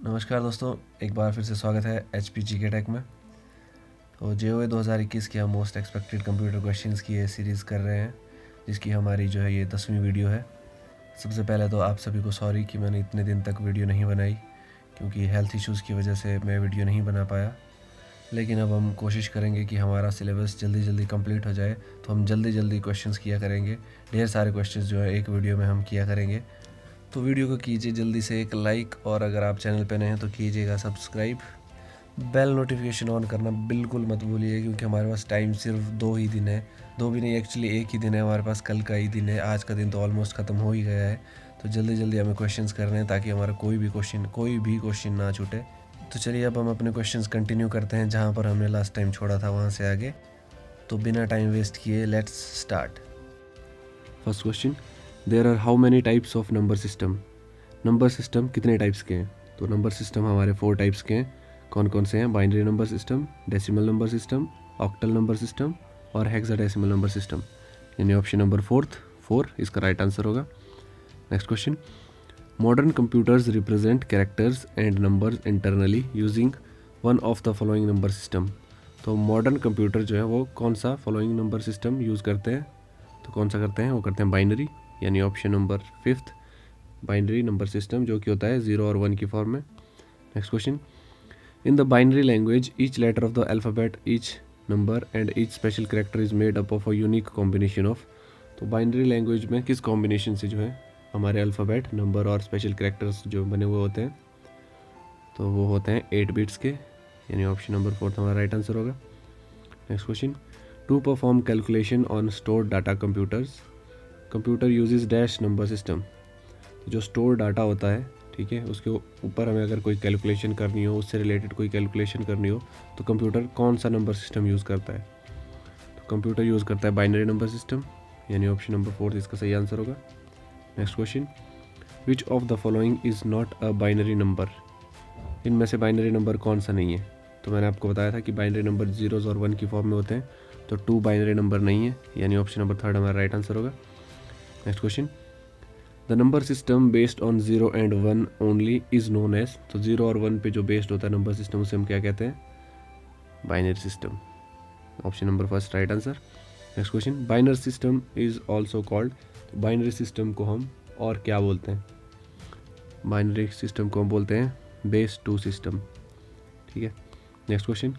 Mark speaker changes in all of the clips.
Speaker 1: नमस्कार दोस्तों, एक बार फिर से स्वागत है HP GK टेक में। तो JOA 2021 की हम मोस्ट एक्सपेक्टेड कंप्यूटर क्वेश्चंस की ये सीरीज़ कर रहे हैं, जिसकी हमारी जो है ये 10वीं वीडियो है। सबसे पहले तो आप सभी को सॉरी कि मैंने इतने दिन तक वीडियो नहीं बनाई, क्योंकि हेल्थ इश्यूज़ की वजह से मैं वीडियो नहीं बना पाया। लेकिन अब हम कोशिश करेंगे कि हमारा सिलेबस जल्दी जल्दी कंप्लीट हो जाए, तो हम जल्दी जल्दी क्वेश्चंस किया करेंगे। ढेर सारे क्वेश्चंस जो है एक वीडियो में हम किया करेंगे। तो वीडियो को कीजिए जल्दी से एक लाइक, और अगर आप चैनल पे नए हैं तो कीजिएगा सब्सक्राइब। बेल नोटिफिकेशन ऑन करना बिल्कुल मत भूलिए, क्योंकि हमारे पास टाइम सिर्फ 2 ही दिन है। 2 भी नहीं, एक्चुअली एक ही दिन है हमारे पास, कल का ही दिन है। आज का दिन तो ऑलमोस्ट ख़त्म हो ही गया है। तो जल्दी जल्दी हमें क्वेश्चंस करने हैं, ताकि हमारा कोई भी क्वेश्चन ना छूटे। तो चलिए अब हम अपने क्वेश्चंस कंटिन्यू करते हैं जहाँ पर हमने लास्ट टाइम छोड़ा था, वहाँ से आगे। तो बिना टाइम वेस्ट किए let's start. First question, there are how many types of number system. Number system कितने टाइप्स के हैं? तो नंबर सिस्टम हमारे 4 टाइप्स के हैं। कौन कौन से हैं? Binary number system, decimal number system, octal number system और हेक्साडेसिमल नंबर सिस्टम। यानी ऑप्शन नंबर 4 इसका राइट आंसर होगा। Next question, modern computers represent characters and numbers internally using one of the following number system. तो modern computer जो है वो कौन सा फॉलोइंग नंबर सिस्टम यूज़ करते हैं? तो कौन सा करते हैं? वो करते हैं बाइनरी, यानी option number 5 binary number system, जो कि होता है 0 और 1 की फॉर्म में। Next question, in the binary language each letter of the alphabet, each number and each special character is made up of a unique combination of. तो binary language में किस कॉम्बिनेशन से जो है हमारे अल्फ़ाबेट, नंबर और special characters जो बने हुए होते हैं? तो वो होते हैं 8 बिट्स के, यानी ऑप्शन नंबर 4 हमारा राइट आंसर होगा। Next question, to perform calculation on stored data computers, computer uses dash number system. जो स्टोर डाटा होता है, ठीक है, उसके ऊपर हमें अगर कोई कैलकुलेशन करनी हो, उससे रिलेटेड कोई कैलकुलेशन करनी हो, तो कंप्यूटर कौन सा नंबर सिस्टम यूज़ करता है? तो कंप्यूटर यूज़ करता है बाइनरी नंबर सिस्टम, यानी ऑप्शन नंबर 4 इसका सही आंसर होगा। Next question, which of the following is not a binary number. इनमें से बाइनरी नंबर कौन सा नहीं है? तो मैंने आपको बताया था कि बाइनरी नंबर 0 और 1 की फॉर्म में होते हैं, तो 2 बाइनरी नंबर नहीं है, यानी ऑप्शन नंबर 3 हमारा राइट आंसर होगा। Next question, the number system based on 0 and 1 only is known as. तो 0 और 1 पे जो बेस्ड होता है नंबर सिस्टम, उसे हम क्या कहते हैं? Binary system, option number 1 right answer. Next question, binary system is also called. तो बाइनरी सिस्टम को हम और क्या बोलते हैं? बाइनरी सिस्टम को हम बोलते हैं बेस 2 सिस्टम, ठीक है। Next question,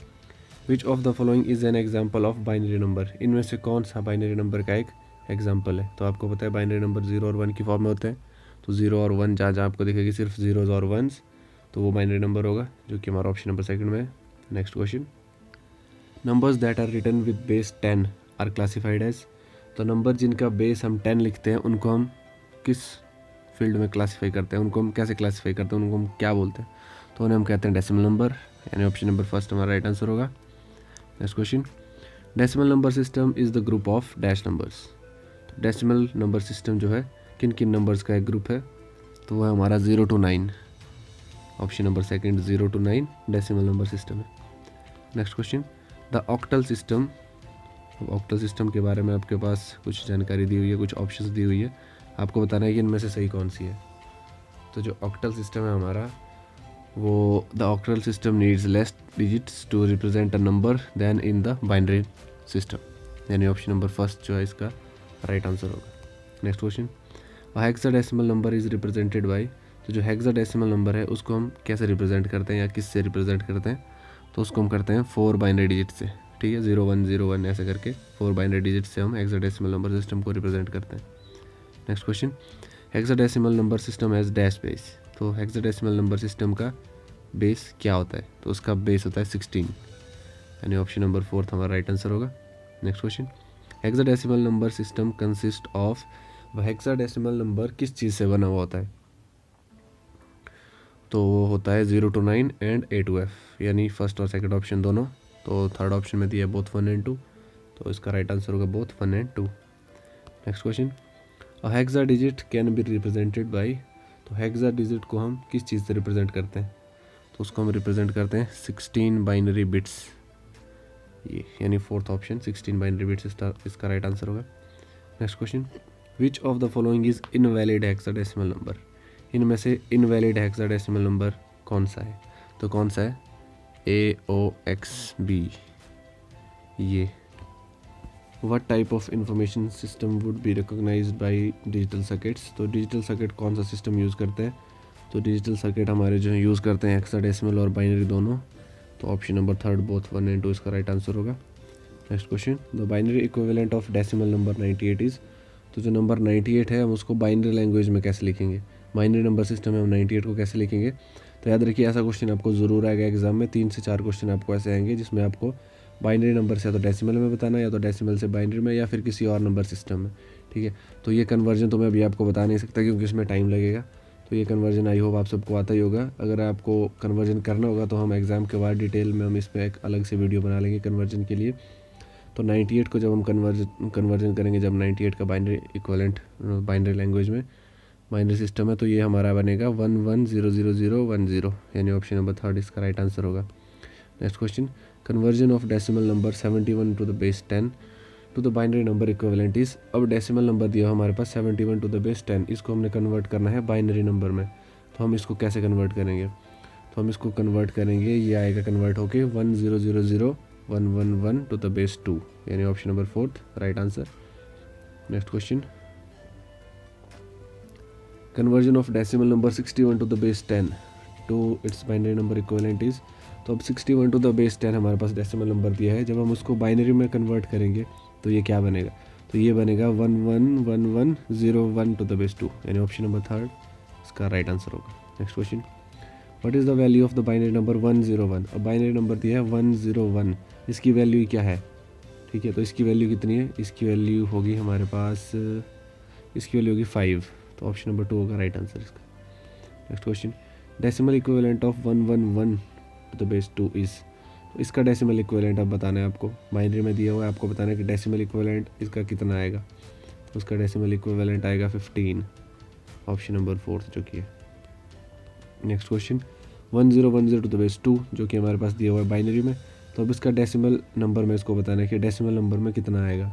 Speaker 1: which of the following is an example of binary number. इनमें से कौन सा बाइनरी नंबर का एक एग्जाम्पल है? तो आपको पता है बाइनरी नंबर 0 और 1 की फॉर्म में होते हैं, तो 0 और 1 जहाँ जहाँ आपको दिखेगी सिर्फ 0s और 1s, तो वो बाइनरी नंबर होगा, जो कि हमारा ऑप्शन नंबर 2 में है। Next question, numbers that are written with base 10 are classified as. तो नंबर जिनका बेस हम 10 लिखते हैं, उनको हम किस फील्ड में क्लासीफाई करते हैं? उनको हम कैसे क्लासीफाई करते हैं? उनको हम क्या बोलते हैं? तो उन्हें हम कहते हैं डेसिमल नंबर, यानी ऑप्शन नंबर 1 हमारा राइट आंसर होगा। Next question, decimal number system is the group of dash numbers. Decimal number system जो है किन किन नंबर्स का एक ग्रुप है? तो वह हमारा 0 to 9, option number 2 0 to 9 decimal number system है। Next question, the octal system. Octal system के बारे में आपके पास कुछ जानकारी दी हुई है, कुछ ऑप्शंस दी हुई है, आपको बताना है कि इनमें से सही कौन सी है। तो जो ऑक्टल सिस्टम है हमारा, वो the octal system needs less digits to represent a number than in the binary system, यानी ऑप्शन नंबर 1 जो है इसका राइट आंसर होगा। Next question, hexadecimal number is represented by. तो जो हेक्साडेसिमल नंबर है उसको हम कैसे रिप्रेजेंट करते हैं या किस से रिप्रेजेंट करते हैं? तो उसको हम करते हैं 4 बाइनरी डिजिट से, ठीक है, 0 1 0 1 ऐसे करके 4 बाइनरी डिजिट से हम हेक्साडेसिमल नंबर सिस्टम को रिप्रेजेंट करते हैं। Next question, hexadecimal number system has dash base. तो हेक्साडेसिमल नंबर सिस्टम का बेस क्या होता है? तो उसका बेस होता है 16, यानी ऑप्शन नंबर 4 हमारा राइट आंसर होगा। Next question, hexadecimal number system consist of. वह हेक्साडेसिमल नंबर किस चीज़ से बना हुआ होता है? तो वो होता है 0 to 9 and A to F, यानी फर्स्ट और सेकंड ऑप्शन दोनों। तो थर्ड ऑप्शन में दिया बोथ 1 and 2, तो इसका राइट आंसर होगा both 1 and 2। Next question, a hexa digit can be represented by. तो हेक्सा डिजिट को हम किस चीज़ से रिप्रेजेंट करते हैं? तो उसको हम रिप्रेजेंट करते हैं 16 बाइनरी बिट्स, ये यानी फोर्थ ऑप्शन 16 बाइनरी बिट्स इसका राइट आंसर होगा। Next question, which of the following is invalid hexadecimal number. इनमें से इनवैलिड हेक्साडेसिमल नंबर कौन सा है, तो कौन सा है, AOXB ये। What type of information system would be recognised by digital circuits, तो डिजिटल सर्किट कौन सा सिस्टम यूज़ करते हैं, तो डिजिटल सर्किट हमारे जो है यूज़ करते हैं हेक्साडेसिमल और बाइनरी दोनों, तो ऑप्शन नंबर 3 बोथ 1 and 2 इसका राइट आंसर होगा। Next question, the binary equivalent of decimal number 98 is, तो जो नंबर 98 है हम उसको बाइनरी लैंग्वेज में कैसे लिखेंगे, बाइनरी नंबर सिस्टम में हम 98 को कैसे लिखेंगे। तो याद रखिए ऐसा क्वेश्चन आपको ज़रूर आएगा एग्जाम में, 3 से 4 क्वेश्चन आपको ऐसे आएंगे जिसमें आपको बाइनरी नंबर से या तो डेसिमल में बताना, या तो डेसिमल से बाइनरी में, या फिर किसी और नंबर सिस्टम में, ठीक है। तो ये कन्वर्जन तो मैं अभी आपको बता नहीं सकता क्योंकि इसमें टाइम लगेगा। तो ये कन्वर्जन आई होप आप सबको आता ही होगा। अगर आपको कन्वर्जन करना होगा तो हम एग्ज़ाम के बाद डिटेल में हम इस पर एक अलग से वीडियो बना लेंगे कन्वर्जन के लिए। तो 98 को जब हम कन्वर्जन करेंगे, जब 98 का बाइनरी इक्विवेलेंट बाइनरी लैंग्वेज में बाइनरी सिस्टम है, तो ये हमारा बनेगा 11000010, यानी ऑप्शन नंबर 3 इसका राइट आंसर होगा। Next question, conversion of decimal number 71 to the base 10 to the binary number equivalent is, अब डेसिमल नंबर दिया हमारे पास 71 टू द बेस 10, इसको हमने कन्वर्ट करना है बाइनरी नंबर में। तो हम इसको कैसे कन्वर्ट करेंगे, तो हम इसको कन्वर्ट करेंगे, ये आएगा कन्वर्ट होके 10000111 टू द बेस 2, यानी option number 4 right answer. Next question, conversion of decimal number 61 to the base 10 to its binary number equivalent is, तो अब 61 टू द बेस 10 हमारे पास डेसिमल नंबर दिया है, जब हम उसको बाइनरी में कन्वर्ट करेंगे तो ये क्या बनेगा, तो ये बनेगा 111101 टू द बेस 2, यानी ऑप्शन नंबर 3 इसका राइट आंसर होगा। Next question, what is the value of the binary number 101, अब बाइनरी नंबर दिया है 101, इसकी वैल्यू क्या है, ठीक है। तो इसकी वैल्यू कितनी है, इसकी वैल्यू होगी हमारे पास, इसकी वैल्यू होगी 5, तो ऑप्शन नंबर 2 होगा राइट आंसर इसका। Next question, decimal equivalent of 111 to the base 2 is, तो इसका डेसिमल इक्विवेलेंट अब बताना है आपको, बाइनरी में दिया हुआ है, आपको बताना है कि डेसिमल इक्विवेलेंट इसका कितना आएगा, तो उसका डेसिमल इक्विवेलेंट आएगा 15, ऑप्शन नंबर 4 जो कि है। Next question, 1010 to the base 2 जो कि हमारे पास दिया हुआ है बाइनरी में, तो अब इसका डेसिमल नंबर में इसको बताना है कि डेसिमल नंबर में कितना आएगा।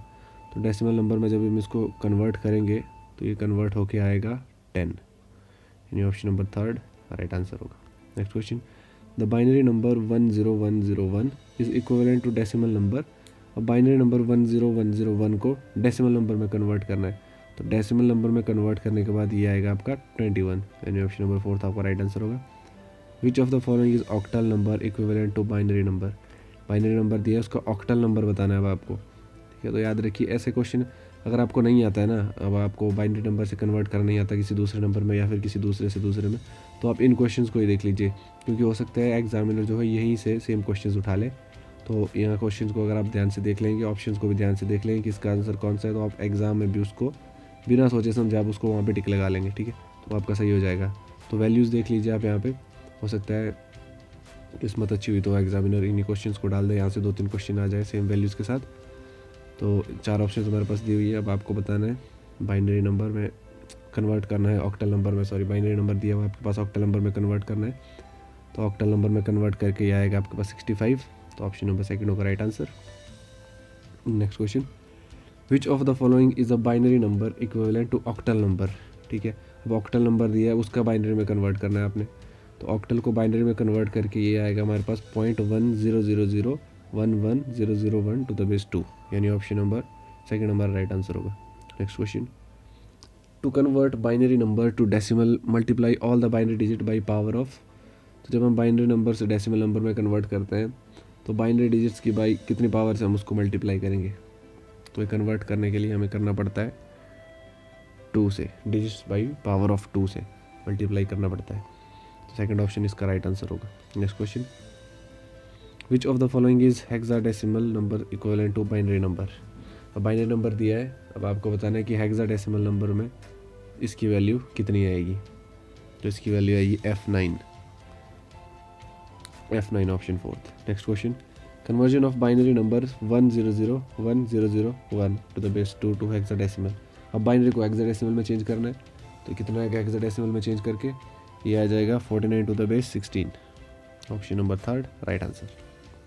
Speaker 1: तो डेसिमल नंबर में जब हम इसको कन्वर्ट करेंगे तो ये कन्वर्ट होके आएगा 10, यानी ऑप्शन नंबर 3 राइट आंसर होगा। Next question, the binary number 10101 is equivalent to decimal number, अब बाइनरी नंबर 10101 को डेसिमल नंबर में कन्वर्ट करना है, तो डेसिमल नंबर में कन्वर्ट करने के बाद ये आएगा आपका 21, यानी ऑप्शन नंबर 4 आपका राइट आंसर होगा। Which of the following is octal number equivalent to binary number, binary number दिया है उसका ऑक्टल नंबर बताना है अब आपको, ठीक है। तो याद रखिए ऐसे क्वेश्चन अगर आपको नहीं आता है ना, अब आपको बाइनरी नंबर से कन्वर्ट करना नहीं आता किसी दूसरे नंबर में या फिर किसी दूसरे से दूसरे में, तो आप इन क्वेश्चंस को ही देख लीजिए, क्योंकि हो सकता है एग्जामिनर जो है यहीं से सेम क्वेश्चंस उठा ले। तो यहाँ क्वेश्चंस को अगर आप ध्यान से देख लेंगे, ऑप्शंस को भी ध्यान से देख लेंगे कि इसका आंसर कौन सा है, तो आप एग्जाम में भी उसको बिना सोचे समझे आप उसको वहाँ पे टिक लगा लेंगे, ठीक है, तो आपका सही हो जाएगा। तो वैल्यूज़ देख लीजिए आप यहाँ पे, हो सकता है किस्मत अच्छी हुई तो एग्जामिनर इन्हीं क्वेश्चंस को डाल दे, यहाँ से 2-3 क्वेश्चन आ जाए सेम वैल्यूज़ के साथ। तो 4 ऑप्शन हमारे पास दी हुई है, अब आपको बताना है बाइनरी नंबर में कन्वर्ट करना है, ऑक्टल नंबर में, सॉरी बाइनरी नंबर दिया हुआ है आपके पास, ऑक्टल नंबर में कन्वर्ट करना है, तो ऑक्टल नंबर में कन्वर्ट करके ये आएगा आपके पास 65, तो ऑप्शन नंबर 2 होगा right answer. Next question, which of the following is a binary number equivalent to octal number, ठीक है। अब ऑक्टल नंबर दिया है उसका बाइनरी में कन्वर्ट करना है आपने, तो ऑक्टल को बाइनरी में कन्वर्ट करके ये आएगा हमारे पास 0.100011001 टू द बेस 2, यानी ऑप्शन नंबर 2 हमारा राइट आंसर होगा। Next question, to convert binary number to decimal multiply all the binary digit by power of, तो जब हम बाइनरी नंबर से डेसिमल नंबर में कन्वर्ट करते हैं तो बाइनरी डिजिट्स की बाई कितनी पावर से हम उसको मल्टीप्लाई करेंगे, तो ये कन्वर्ट करने के लिए हमें करना पड़ता है 2 से, डिजिट्स बाई पावर ऑफ 2 से मल्टीप्लाई करना पड़ता है, तो सेकंड ऑप्शन इसका राइट आंसर होगा। Next question, which of the following is hexadecimal number equivalent to binary number, अब बाइनरी नंबर दिया है, अब आपको बताना है कि हेक्साडेसिमल नंबर में इसकी वैल्यू कितनी आएगी, तो इसकी वैल्यू आएगी F9 option 4। Next question, conversion of binary number 1001001 to the base 2 to hexadecimal, अब बाइनरी को हेक्साडेसिमल में चेंज करना है, तो कितना आएगा हेक्साडेसिमल में चेंज करके, ये आ जाएगा 49 to the base 16, option number 3 right answer.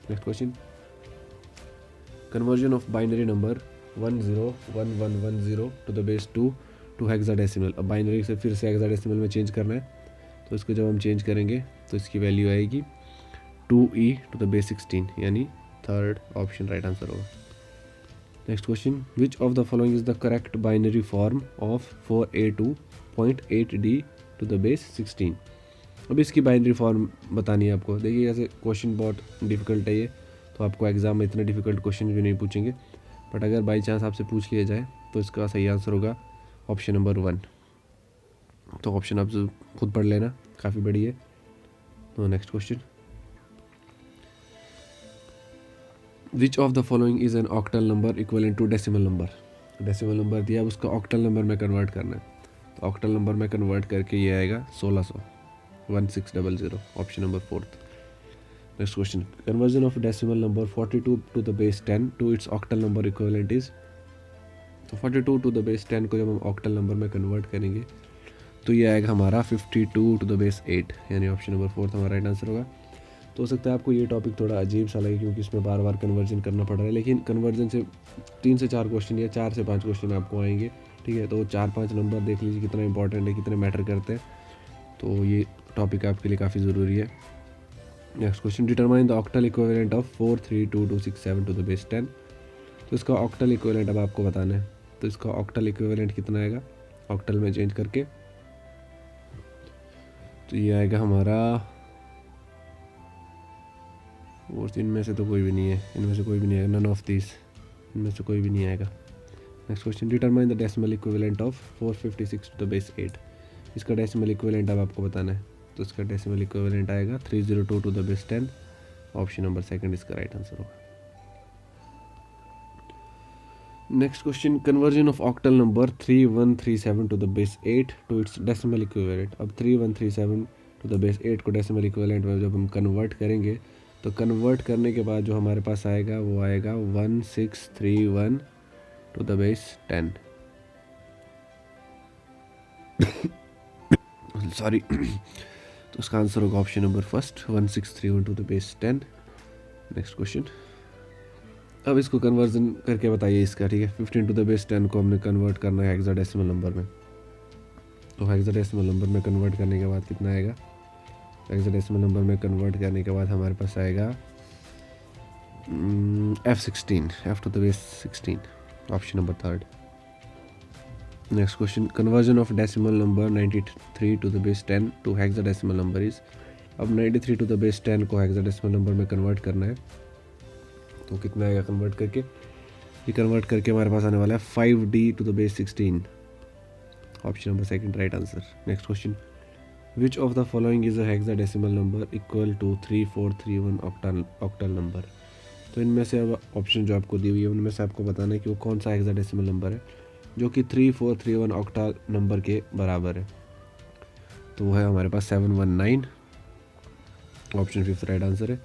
Speaker 1: Next question, conversion of binary number 101110 to the base 2 to hexadecimal, अब बाइनरी से फिर से हेक्साडेसिमल में चेंज करना है, तो इसको जब हम चेंज करेंगे तो इसकी वैल्यू आएगी 2e टू द बेस 16, यानी थर्ड ऑप्शन राइट आंसर होगा। Next question, which of the following is the correct binary form of 4a2.8d to the base 16। अब इसकी बाइनरी फॉर्म बतानी है आपको। देखिए ऐसे क्वेश्चन बहुत डिफिकल्ट है ये, तो आपको एग्जाम में इतने डिफिकल्ट क्वेश्चन भी नहीं पूछेंगे, बट अगर बाई चांस आपसे पूछ लिया जाए तो इसका सही आंसर होगा ऑप्शन नंबर 1। तो ऑप्शन आप खुद पढ़ लेना, काफ़ी बड़ी है। तो next question, which of the following is an octal number equivalent to decimal number. Decimal number दिया, अब उसका ऑक्टल नंबर में कन्वर्ट करना है। तो ऑक्टल नंबर में कन्वर्ट करके ये आएगा 1600, option number 4। Next question, conversion of decimal number 42 to the base 10 to its octal number equivalent is. तो 42 टू द बेस 10 को जब हम ऑक्टल नंबर में कन्वर्ट करेंगे तो ये आएगा हमारा 52 टू द बेस 8, यानी ऑप्शन नंबर 4 हमारा राइट आंसर होगा। तो हो सकता है आपको ये टॉपिक थोड़ा अजीब सा लगे क्योंकि इसमें बार बार कन्वर्जन करना पड़ रहा है, लेकिन कन्वर्जन से 3 से 4 क्वेश्चन या 4 से 5 क्वेश्चन आपको आएंगे, ठीक है। तो 4-5 नंबर देख लीजिए कितना इंपॉर्टेंट है, कितने मैटर करते हैं, तो ये टॉपिक आपके लिए काफ़ी ज़रूरी है। Next question, determine the octal equivalent of 43227 to the base 10। तो इसका ऑक्टल इक्विवेलेंट अब आपको बताना है। तो इसका ऑक्टल इक्विवेलेंट कितना आएगा ऑक्टल में चेंज करके, तो ये आएगा हमारा, और इनमें से तो कोई भी नहीं है, इनमें से कोई भी नहीं आएगा, नन ऑफ दिस, इनमें से कोई भी नहीं आएगा। Next question, determine the decimal equivalent of 456 to the base 8। इसका डेसिमल इक्विवेलेंट अब आपको बताना है। तो इसका डेसिमल इक्विवेलेंट आएगा 302 to the base 10, option number 2 इसका राइट आंसर होगा। Next question, conversion of octal number 3137 to the base 8 to its decimal equivalent. अब 3137 टू द बेस 8 को डेसिमल इक्विवेलेंट में जब हम कन्वर्ट करेंगे तो कन्वर्ट करने के बाद जो हमारे पास आएगा वो आएगा 1631 टू द बेस 10। सॉरी, तो उसका आंसर होगा option number 1, 1631 to the base 10। Next question, अब इसको कन्वर्जन करके बताइए इसका, ठीक है। 15 टू द बेस 10 को हमने कन्वर्ट करना है हेक्साडेसिमल नंबर में। तो हेक्साडेसिमल नंबर में कन्वर्ट करने के बाद कितना आएगा, हेक्साडेसिमल नंबर में कन्वर्ट करने के बाद हमारे पास आएगा F to the base 16, option number 3। Next question, conversion of decimal number 93 to the base 10 to hexadecimal number is. अब 93 टू द बेस 10 को हेक्साडेसिमल नंबर में कन्वर्ट करना है, तो कितना आएगा कन्वर्ट करके, ये कन्वर्ट करके हमारे पास आने वाला है 5d to the base 16, option number 2 right answer. Next question, which of the following is a hexadecimal number equal to 3431 octal number. तो इनमें से अब ऑप्शन जो आपको दी हुई है उनमें से आपको बताना है कि वो कौन सा हेक्साडेसिमल नंबर है जो कि 3431 ऑक्टल नंबर के बराबर है। तो वो है हमारे पास 719, ऑप्शन 5 राइट आंसर है।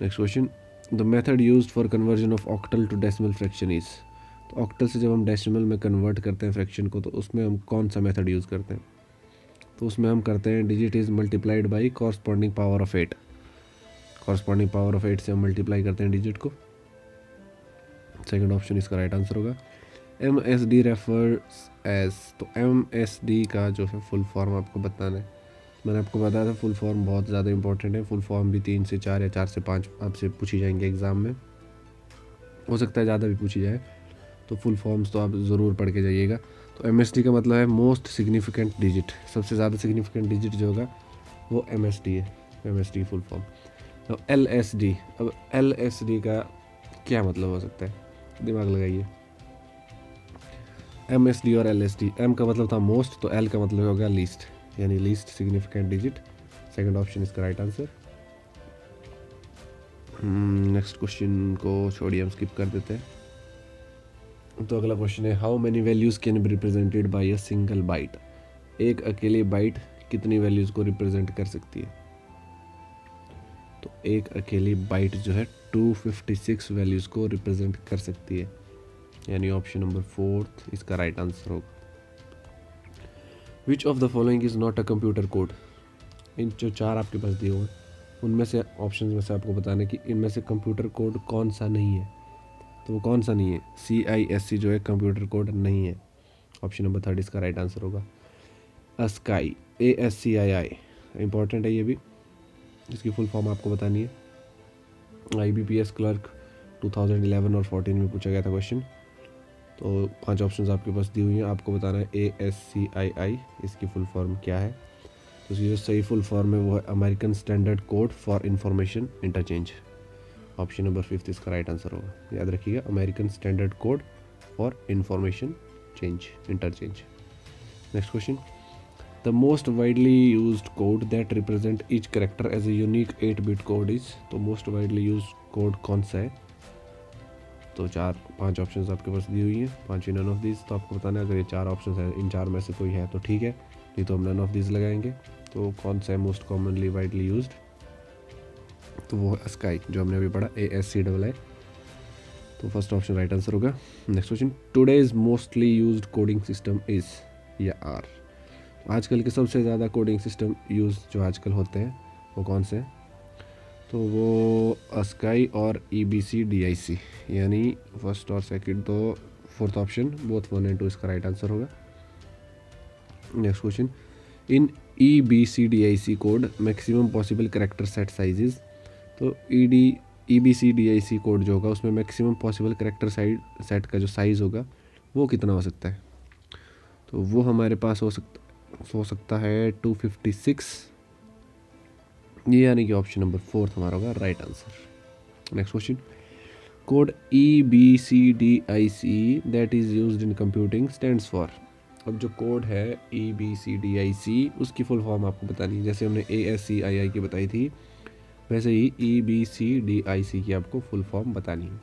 Speaker 1: Next question, the method used for conversion of octal to decimal fraction is. तो ऑक्टल से जब हम डेसिमल में कन्वर्ट करते हैं फ्रैक्शन को, तो उसमें हम कौन सा मेथड यूज़ करते हैं। तो उसमें हम करते हैं digit is multiplied by corresponding power of 8। Corresponding power of 8 से हम मल्टीप्लाई करते हैं डिजिट को। सेकंड ऑप्शन इसका राइट आंसर होगा। MSD रेफर्स एज, तो MSD का जो है फुल फॉर्म आपको बताना है। मैंने आपको बताया था फुल फॉर्म बहुत ज़्यादा इंपॉर्टेंट है। फुल फॉर्म भी 3 से 4 या 4 से 5 आपसे पूछी जाएंगे एग्ज़ाम में, हो सकता है ज़्यादा भी पूछी जाए, तो फुल फॉर्म्स तो आप ज़रूर पढ़ के जाइएगा। तो MSD का मतलब है मोस्ट सिग्निफिकेंट डिजिट, सबसे ज़्यादा सिग्निफिकेंट डिजिट जो होगा वो MSD है, MSD फुल फॉर्म। तो LSD, अब LSD का क्या मतलब हो सकता है, दिमाग लगाइए। MSD और LSD, M का मतलब था मोस्ट, तो L का मतलब होगा लीस्ट, यानी least significant digit. Second option इसका राइट आंसर। नेक्स्ट क्वेश्चन को छोड़िए, हम स्किप कर देते हैं। तो अगला क्वेश्चन है, how many values can be represented by a single byte. एक अकेली बाइट कितनी वैल्यूज़ को रिप्रेजेंट कर सकती है। तो एक अकेली बाइट जो है 256 वैल्यूज़ को रिप्रेजेंट कर सकती है, यानी ऑप्शन नंबर 4 इसका राइट आंसर होगा। Which of the following is not a computer code. इन जो 4 आपके पास दिए हुए उनमें से ऑप्शन में से आपको बताना है कि इनमें से कंप्यूटर कोड कौन सा नहीं है। तो वो कौन सा नहीं है, CISC जो है कंप्यूटर कोड नहीं है, ऑप्शन नंबर 3 इसका राइट आंसर होगा। ASCII, इंपॉर्टेंट है ये भी, इसकी फुल फॉर्म आपको बतानी है। IBPS क्लर्क 2011 और 14 में पूछा गया था क्वेश्चन। तो 5 ऑप्शंस आपके पास दी हुई हैं, आपको बताना है ASCII इसकी फुल फॉर्म क्या है। तो इसकी जो सही फुल फॉर्म है वो है American standard code for information interchange. Option number 5 इसका राइट आंसर होगा, याद रखिएगा, American standard code for information interchange. Next question, the most widely used code that represent each character as a unique 8-bit code is. तो most widely used code कौन सा है? तो 5 options आपके पास दी हुई हैं, 5 नन ऑफ दीज। तो आपको बताना है अगर ये 4 ऑप्शंस हैं, इन 4 में से कोई है तो ठीक है, नहीं तो हम नन ऑफ दीज लगाएंगे। तो कौन सा है मोस्ट कॉमनली वाइडली यूज्ड? तो वो है स्काई, जो हमने अभी पढ़ा, ASCII। तो फर्स्ट ऑप्शन राइट आंसर होगा। Next question, today's mostly used coding system is या आर। आजकल के सबसे ज़्यादा कोडिंग सिस्टम यूज जो आजकल होते हैं वो कौन से हैं? तो वो स्काई और EBCDIC, यानी फर्स्ट और सेकंड। तो फोर्थ ऑप्शन बोथ 1 और 2 इसका राइट आंसर होगा। नेक्स्ट क्वेश्चन, इन EBCDIC code maximum possible character set sizes. तो EBCDIC कोड जो होगा उसमें मैक्सिमम पॉसिबल कैरेक्टर सेट का जो साइज़ होगा वो कितना हो सकता है? तो वो हमारे पास हो सकता है 256, ये यानी कि ऑप्शन नंबर 4 हमारा होगा right answer. Next question, code EBCDIC that is used in computing stands for. अब जो कोड है EBCDIC उसकी फुल फॉर्म आपको बतानी है। जैसे हमने ASCII की बताई थी, वैसे ही EBCDIC की आपको फुल फॉर्म बतानी है।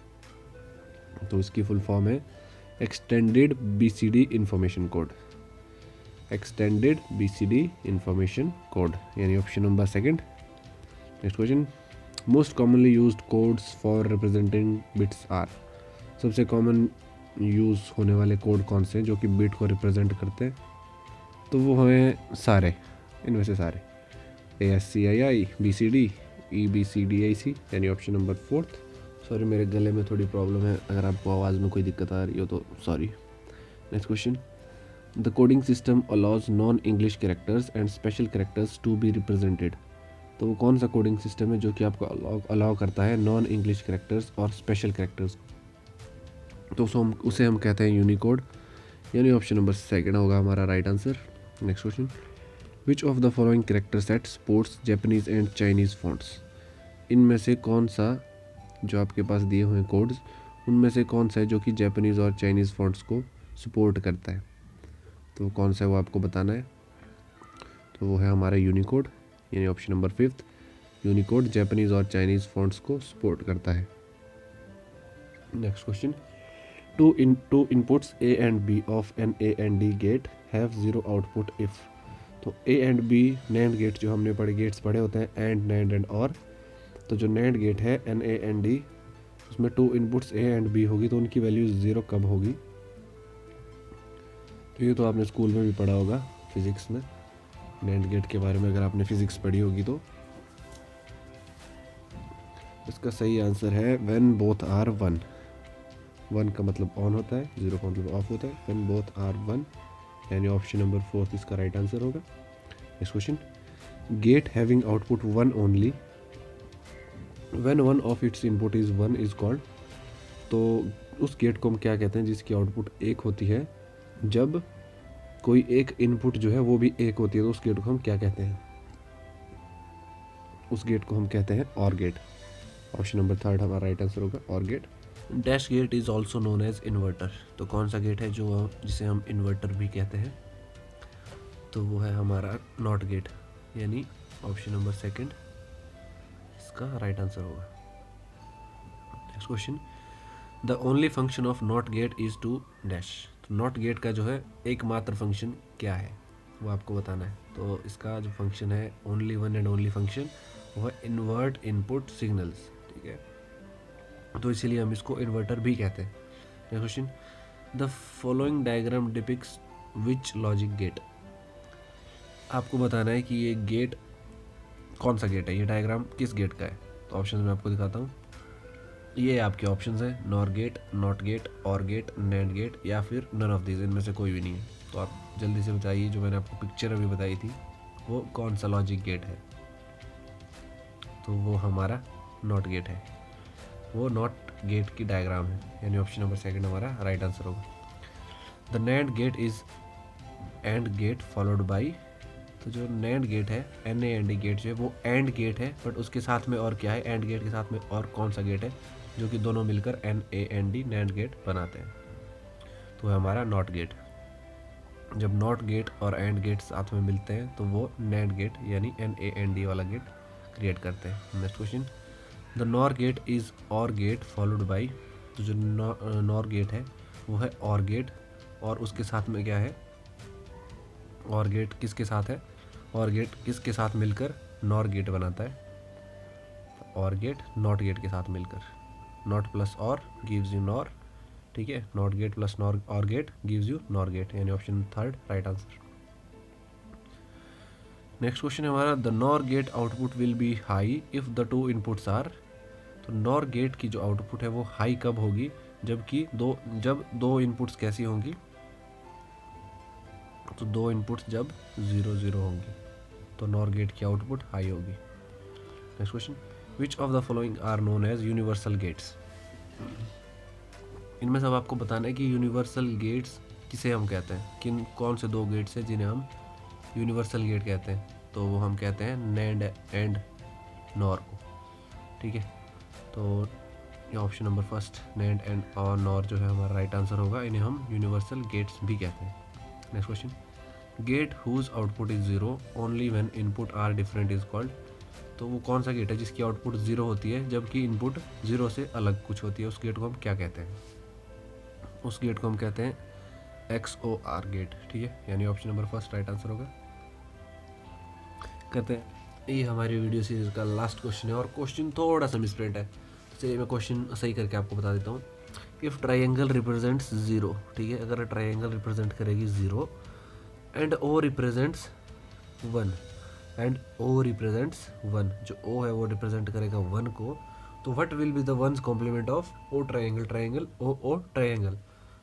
Speaker 1: तो इसकी फुल फॉर्म है extended BCD information code, extended BCD information code, यानी option number 2। Next question, most commonly used codes for representing bits are. सबसे कॉमन यूज़ होने वाले कोड कौन से हैं जो कि बिट को रिप्रेजेंट करते हैं? तो वो हैं सारे, इनमें से सारे, ASCII, BCD, EBCDIC, यानी ऑप्शन नंबर 4। सॉरी, मेरे गले में थोड़ी प्रॉब्लम है, अगर आपको आवाज़ में कोई दिक्कत आ रही हो तो sorry. Next question, the coding system allows non English characters and special characters to be represented. तो वो कौन सा कोडिंग सिस्टम है जो कि आपको अलाउ करता है नॉन इंग्लिश कैरेक्टर्स और स्पेशल कैरेक्टर्स? तो उसे हम कहते हैं यूनिकोड, यानी ऑप्शन नंबर 2 होगा हमारा right answer. Next question, which of the following character set supports Japanese and Chinese fonts. इनमें से कौन सा, जो आपके पास दिए हुए कोड्स, उनमें से कौन सा है जो कि जापानीज़ और चाइनीज़ फॉन्ट्स को सपोर्ट करता है? तो कौन सा है वो आपको बताना है। तो वो है हमारा यूनिकोड, यानी ऑप्शन नंबर 5। यूनिकोड जापानीज़ और चाइनीज़ फॉन्ट्स को सपोर्ट करता है। Next question, two inputs A and B of an AND gate have 0 output if। तो A and B NAND gate जो हमने गेट्स पढ़े होते हैं, AND, NAND एंड OR। तो जो NAND गेट है NAND, उसमें 2 इनपुट्स A एंड B होगी, तो उनकी वैल्यू 0 कब होगी? तो ये तो आपने स्कूल में भी पढ़ा होगा फिजिक्स में, NAND गेट के बारे में अगर आपने फिजिक्स पढ़ी होगी तो। इसका सही आंसर है व्हेन बोथ आर 1। 1 का मतलब ऑन होता है, 0 का मतलब ऑफ होता है। व्हेन बोथ आर 1, यानी ऑप्शन नंबर 4 इसका राइट आंसर होगा। Next question, gate having output 1 only when one of its input is 1 is called. तो उस गेट को हम क्या कहते हैं जिसकी आउटपुट 1 होती है? जब कोई एक इनपुट जो है वो भी 1 होती है, तो उस गेट को हम क्या कहते हैं? उस गेट को हम कहते हैं OR गेट। ऑप्शन नंबर 3 हमारा राइट आंसर होगा, OR gate. Dash gate is also known as inverter. तो कौन सा गेट है जिसे हम इन्वर्टर भी कहते हैं? तो वो है हमारा नॉट गेट, यानी ऑप्शन नंबर 2 इसका राइट आंसर होगा। Next question, the only function of NOT gate is to dash. तो नॉट गेट का जो है एकमात्र फंक्शन क्या है वो आपको बताना है। तो इसका जो फंक्शन है, only one and only function, वो है इन्वर्ट इनपुट सिग्नल्स, ठीक है। तो इसीलिए हम इसको इन्वर्टर भी कहते हैं। Next question, the following diagram depicts which logic gate. आपको बताना है कि ये गेट कौन सा गेट है, ये डायग्राम किस गेट का है। तो ऑप्शन मैं आपको दिखाता हूँ, ये आपके ऑप्शंस हैं, नॉर गेट, नॉट गेट, और गेट, नैंड गेट, या फिर नन ऑफ दीज, इनमें से कोई भी नहीं है। तो आप जल्दी से बताइए, जो मैंने आपको पिक्चर अभी बताई थी वो कौन सा लॉजिक गेट है, तो वो हमारा नॉट गेट है, वो नॉट गेट की डायग्राम है, यानी ऑप्शन नंबर सेकंड हमारा राइट आंसर होगा। The NAND gate is AND gate followed by, तो जो नैंड गेट है NAND गेट जो है वो एंड गेट है, बट उसके साथ में और क्या है, एंड गेट के साथ में और कौन सा गेट है जो कि दोनों मिलकर NAND नैंड गेट बनाते हैं, तो है हमारा नॉट गेट। जब नॉट गेट और एंड गेट साथ में मिलते हैं तो वो नैंड गेट यानी NAND वाला गेट क्रिएट करते हैं। Next question, the NOR gate is OR gate followed by, तो जो नॉर गेट है वो है और गेट, और उसके साथ में क्या है, और गेट किसके साथ है, और गेट किसके साथ मिलकर नॉर गेट बनाता है, और गेट नॉट गेट के साथ मिलकर, नॉट प्लस और गिव्स यू नॉर, ठीक है, नॉट गेट प्लस नॉर और gate gives you NOR gate, यानी option third right answer. Next question है हमारा, the NOR gate output will be high if the two inputs are, तो NOR gate की जो output है वो हाई कब होगी, जबकि जब दो इनपुट्स कैसी होंगी, तो दो इनपुट्स जब 0 0 होंगी तो नॉर गेट की आउटपुट हाई होगी। Next question, which of the following are known as universal gates, इनमें सब आपको बताना है कि यूनिवर्सल गेट्स किसे हम कहते हैं, किन कौन से दो गेट्स हैं जिन्हें हम यूनिवर्सल गेट कहते हैं, तो वो हम कहते हैं नैंड एंड नॉर को, ठीक है। तो ये option number first NAND and और नॉर जो है हमारा राइट आंसर होगा, इन्हें हम यूनिवर्सल गेट्स भी कहते हैं। Next question, gate whose output is 0 only when input are different is called, तो वो कौन सा गेट है जिसकी आउटपुट 0 होती है जबकि इनपुट 0 से अलग कुछ होती है, उस गेट को हम क्या कहते हैं, उस गेट को हम कहते हैं XOR गेट, ठीक है, यानी option number first right answer होगा। कहते हैं ये हमारी वीडियो सीरीज का लास्ट क्वेश्चन है और क्वेश्चन थोड़ा सा मिसप्रिंट है, तो चलिए मैं क्वेश्चन सही करके आपको बता देता हूँ। इफ़ ट्राइंगल रिप्रेजेंट्स 0, ठीक है, अगर ट्राइंगल रिप्रेजेंट करेगी 0 and O represents 1 and O represents 1, जो O है वो रिप्रेजेंट करेगा 1 को, तो what will be the one's complement of O triangle triangle O triangle,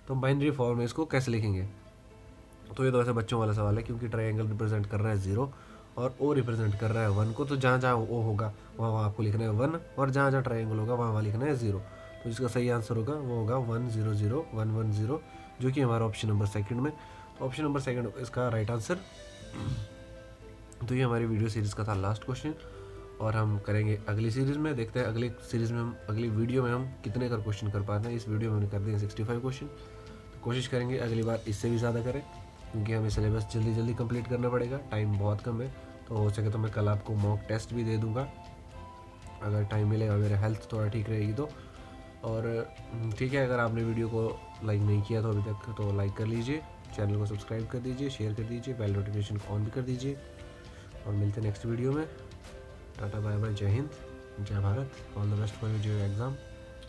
Speaker 1: तो हम बाइनरी फॉर्म में इसको कैसे लिखेंगे, तो ये तो ऐसे बच्चों वाला सवाल है, क्योंकि ट्राइंगल रिप्रेजेंट कर रहा है 0 और O रिप्रेजेंट कर रहा है 1 को, तो जहाँ जहाँ O होगा वहाँ आपको लिखना है 1, और जहाँ जहाँ ट्राइंगल होगा वहाँ लिखना है 0, तो इसका सही आंसर होगा वो होगा 1 0 0 1 1 0, जो कि हमारा ऑप्शन नंबर सेकंड में, ऑप्शन नंबर सेकंड इसका राइट आंसर। तो ये हमारी वीडियो सीरीज़ का था लास्ट क्वेश्चन, और हम करेंगे अगली सीरीज़ में, देखते हैं अगली सीरीज़ में हम अगली वीडियो में हम कितने का क्वेश्चन कर पाते हैं। इस वीडियो में हमने कर दिए 65 क्वेश्चन, तो कोशिश करेंगे अगली बार इससे भी ज़्यादा करें, क्योंकि हमें सिलेबस जल्दी जल्दी कंप्लीट करना पड़ेगा, टाइम बहुत कम है, तो हो सके तो मैं कल आपको मॉक टेस्ट भी दे दूँगा अगर टाइम मिलेगा, मेरा हेल्थ थोड़ा ठीक रहेगी तो। और ठीक है, अगर आपने वीडियो को लाइक नहीं किया तो अभी तक, तो लाइक कर लीजिए, चैनल को सब्सक्राइब कर दीजिए, शेयर कर दीजिए, बेल नोटिफिकेशन को ऑन भी कर दीजिए, और मिलते हैं नेक्स्ट वीडियो में। टाटा बाय बाय, जय हिंद, जय Bharat, all the best for your exam.